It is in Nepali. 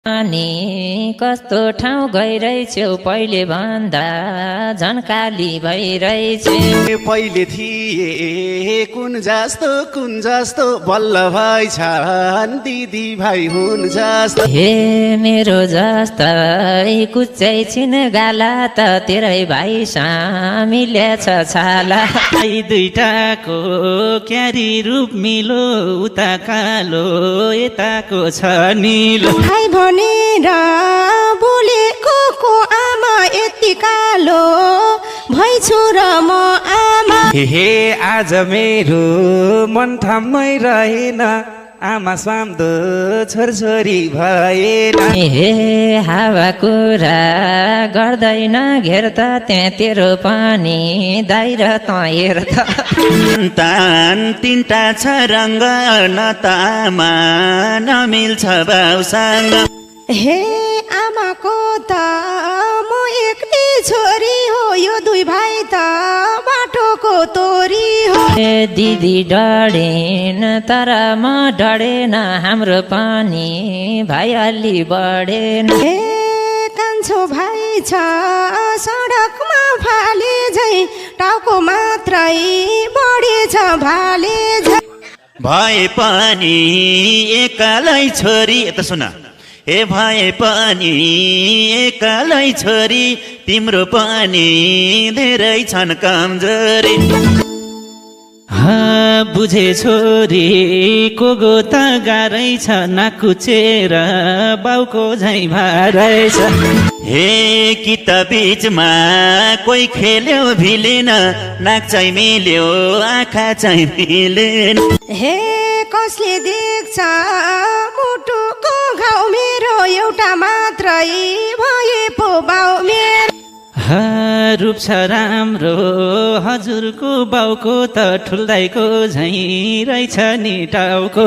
अनि कस्तो ठाउँ गइरहेछौ पहिले भन्दा झन्काली भइरहेछौ पहिले थिए कुन जस्तो बल्ल भाइ छन् दिदी भाइ हुन् जस्तो हे मेरो जस्तै कुच्चै छिन गाला त तेरै भाइ मिलेछ छाला आई दुईटाको क्यारी रूप मिलो उता कालो यताको छ निलो भाइ भनेर बोलेको को आमा यति कालो भइछु र म आमा हे आज मेरो मन ठाममै रहेन आमा स्वाम्दो छोरछोरी भएन हे हावा कुरा गर्दैन घेर त त्यहाँ तेरो पनि दाइर त हेर त सन्तान तिनटा छ रङ्ग नतामा नमिल्छ बाउसँग हे आमाको त म एक्लै छोरी हो यो दुई भाइ त बाटोको तोरी हो दिदी डढेन तर म डढेन हाम्रो पनि भाइ अलि बढेन हे कान्छो भाइ छ सडकमा फाले झै टाउको मात्रै बढेछ भाले झै भए पनि एकालै छोरी यता सुन हे भए पनि एकालै छोरी तिम्रो पनि धेरै छन् कमजोरी बुझे छोरी को गो त गाह्रै छ नाकुचेर बाउको झै भारै छ हे कि त बिचमा कोही खेल्यो भिलेन नाक चाहिँ मिल्यो आँखा चाहिँ मिलेन हे कसले देख्छ मुटुको घाउ मेरो एउटा मात्रै भए पो बाउ मेरो रूप छ राम्रो हजुरको बाउको त ठुल्दाइको झै रहेछ नि टाउको